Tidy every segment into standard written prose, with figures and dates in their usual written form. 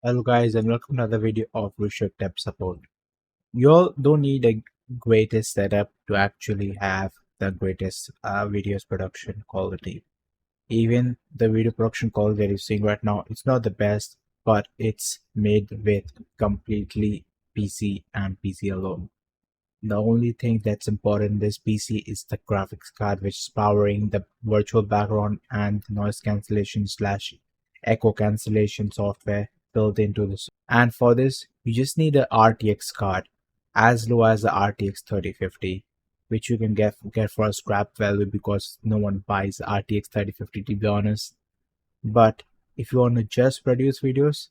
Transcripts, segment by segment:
Hello guys and welcome to another video of Rishabh Tech Support. You all don't need a greatest setup to actually have the greatest videos production quality. Even the video production quality that you're seeing right now, it's not the best, but it's made with completely PC and PC alone. The only thing that's important in this PC is the graphics card, which is powering the virtual background and noise cancellation slash echo cancellation software built into this. And for this, you just need a RTX card as low as the RTX 3050, which you can get for a scrap value because no one buys RTX 3050 to be honest. But if you want to just produce videos,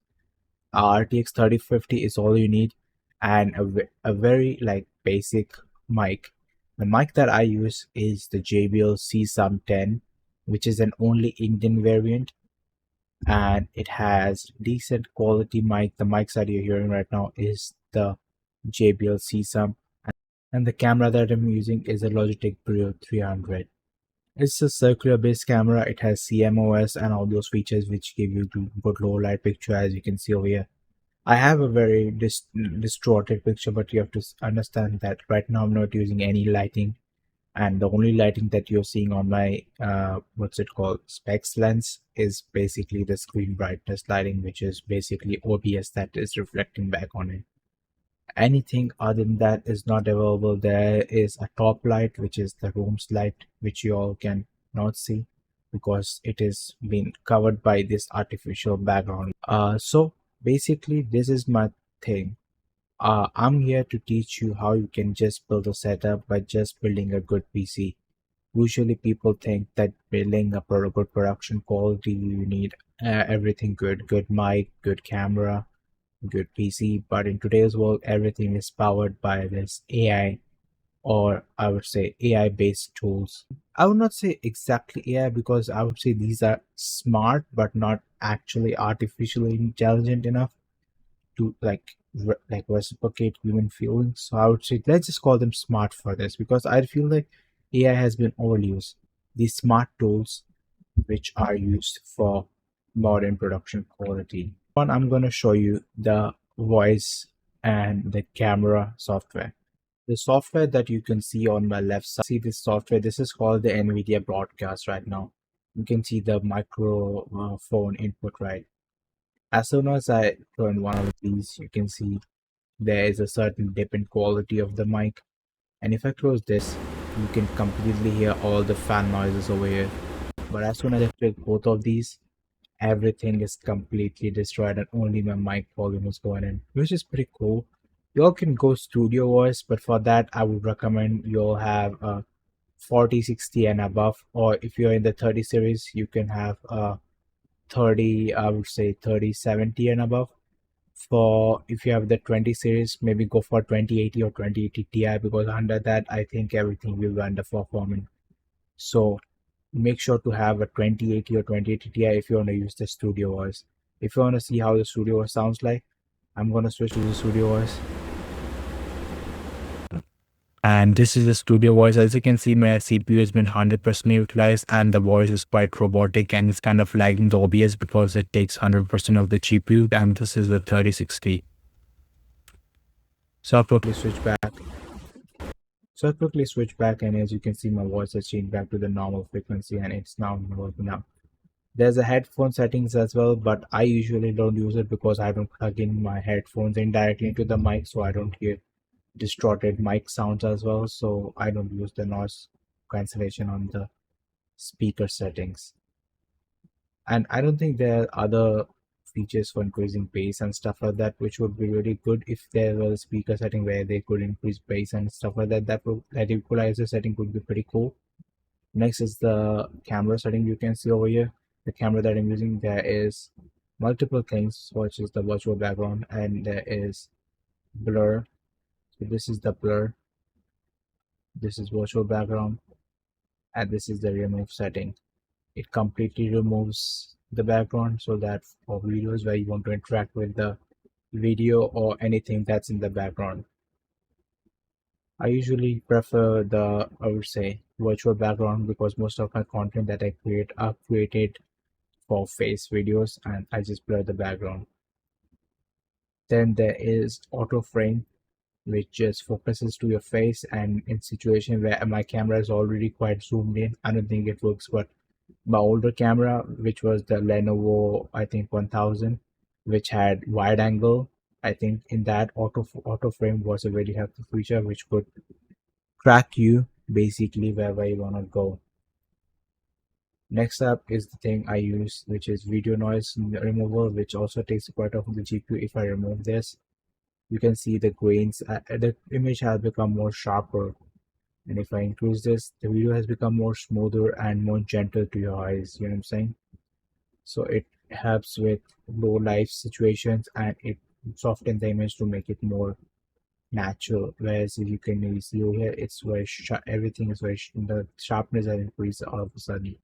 RTX 3050 is all you need, and a very like basic mic. The mic that I use is the JBL C-Sum 10, which is an only Indian variant, and it has decent quality mic. The mics that you're hearing right now is the JBL C-Sum, and the camera that I'm using is a Logitech Brio 300. It's a circular based camera. It has CMOS and all those features which give you good low light picture, as you can see over here. I have a very distorted picture, but you have to understand that right now I'm not using any lighting, and the only lighting that you're seeing on my what's it called specs lens is basically the screen brightness lighting, which is basically OBS that is reflecting back on it. Anything other than that is not available. There is a top light, which is the room's light, which you all can not see because it is being covered by this artificial background. So basically this is my thing. I'm here to teach you how you can just build a setup by just building a good PC. Usually people think that building a good production quality, you need everything good mic, good camera, good PC, but in today's world everything is powered by this AI, or I would say AI based tools. I would not say exactly AI because I would say these are smart but not actually artificially intelligent enough to like reciprocate human feelings. So I would say let's just call them smart for this because I feel like AI has been overused. These smart tools which are used for modern production quality. One, I'm going to show you the voice and the camera software. The software that you can see on my left side, see this software, this is called the Nvidia broadcast right now. You can see the microphone input, right? As soon as I turn one of these, you can see there is a certain dip in quality of the mic. And if I close this, you can completely hear all the fan noises over here. But as soon as I click both of these, everything is completely destroyed and only my mic volume is going in, which is pretty cool. You all can go studio voice, but for that I would recommend you all have a 4060 and above, or if you're in the 30 series you can have a 30, I would say 3070 and above. For if you have the 20 series, maybe go for 2080 or 2080 Ti, because under that I think everything will be underperforming. So make sure to have a 2080 or 2080 Ti if you want to use the studio voice. If you want to see how the studio voice sounds like, I'm going to switch to the studio voice. And this is the studio voice. As you can see, my CPU has been 100% utilized and the voice is quite robotic and it's kind of lagging the OBS because it takes 100% of the GPU, and this is the 3060. So I'll quickly switch back. And as you can see, my voice has changed back to the normal frequency and it's now working out. There's a headphone settings as well, but I usually don't use it because I don't plug in my headphones indirectly into the mic, so I don't hear distorted mic sounds as well. So I don't use the noise cancellation on the speaker settings. And I don't think there are other features for increasing bass and stuff like that, which would be really good if there was a speaker setting where they could increase bass and stuff like that. That equalizer setting could be pretty cool. Next is the camera setting. You can see over here the camera that I'm using. There is multiple things, which is the virtual background, and there is blur. So this is the blur, this is virtual background, and this is the remove setting. It completely removes the background so that for videos where you want to interact with the video or anything that's in the background. I usually prefer the, I would say, virtual background because most of my content that I create are created for face videos and I just blur the background. Then there is auto frame, which just focuses to your face, and in situation where my camera is already quite zoomed in, I don't think it works. But my older camera, which was the Lenovo, I think 1000, which had wide angle, I think in that auto frame was a very helpful feature which could track you basically wherever you want to go. Next up is the thing I use, which is video noise removal, which also takes part of the GPU. If I remove this, you can see the grains. The image has become more sharper, and if I increase this, the video has become more smoother and more gentle to your eyes. You know what I'm saying? So it helps with low light situations, and it softens the image to make it more natural. Whereas if you can see over here, it's very everything is the sharpness has increased all of a sudden.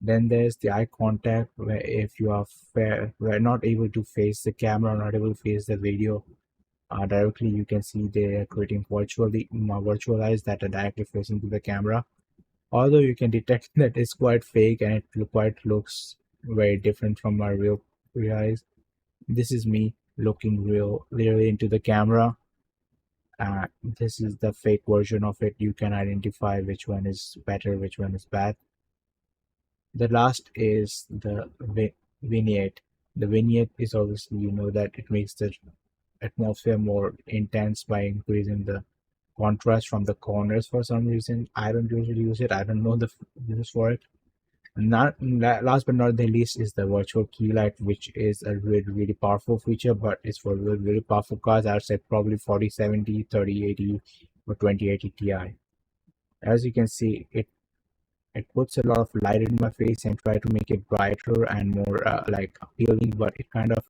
Then there's the eye contact, where if you are we're not able to face the camera, not able to face the video directly, you can see they're creating virtual eyes that are directly facing to the camera. Although you can detect that it's quite fake and it quite looks very different from my real eyes. This is me looking really into the camera. This is the fake version of it. You can identify which one is better, which one is bad. The last is the vignette. The vignette is obviously, you know, that it makes the atmosphere more intense by increasing the contrast from the corners. For some reason, I don't usually use it. I don't know the use for it. Not last but not the least is the virtual key light, which is a really powerful feature, but it's for really powerful cards. I'd say probably 4070, 3080, or 2080 Ti. As you can see, it puts a lot of light in my face and try to make it brighter and more like appealing, but it kind of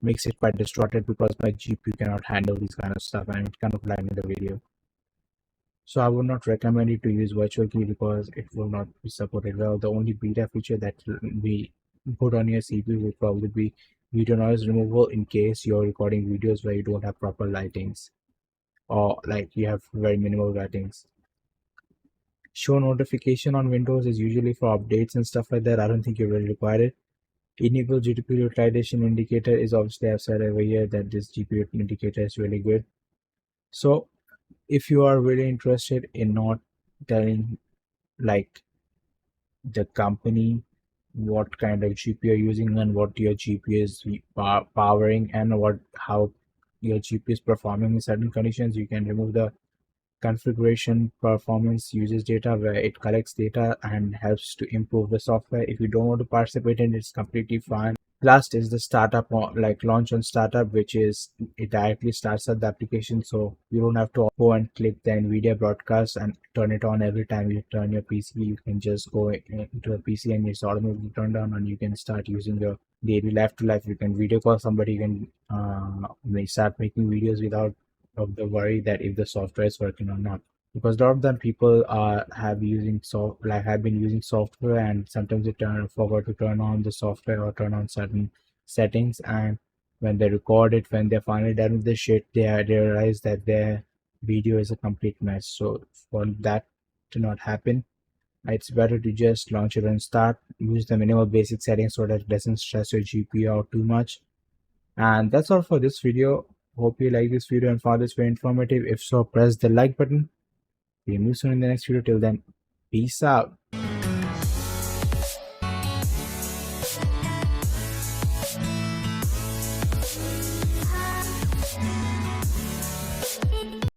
makes it quite distorted because my GPU cannot handle this kind of stuff and it kind of lag in the video. So I would not recommend you to use virtual key because it will not be supported well. The only beta feature that we put on your CPU will probably be video noise removal in case you're recording videos where you don't have proper lightings or like you have very minimal lightings. Show notification on Windows is usually for updates and stuff like that. I don't think you really require it. Enable GPU utilization indicator is obviously I've said over here that this GPU indicator is really good. So if you are really interested in not telling like the company what kind of GPU you're using and what your GPU is powering and how your GPU is performing in certain conditions, you can remove the configuration performance uses data, where it collects data and helps to improve the software. If you don't want to participate in it, it's completely fine. Last is the startup, like launch on startup, which is it directly starts up the application, so you don't have to go and click the Nvidia broadcast and turn it on every time you turn your PC. You can just go into a PC and it's automatically turned on, and you can start using your daily life to life. You can video call somebody, you can start making videos without of the worry that if the software is working or not, because a lot of them people have been using software and sometimes they forgot to turn on the software or turn on certain settings, and when they record it, when they're finally done with the shit, they realize that their video is a complete mess. So for that to not happen, it's better to just launch it and start use the minimal basic settings so that it doesn't stress your GPU out too much. And that's all for this video. Hope you like this video and found this very informative. If so, press the like button. See you soon in the next video. Till then, peace out.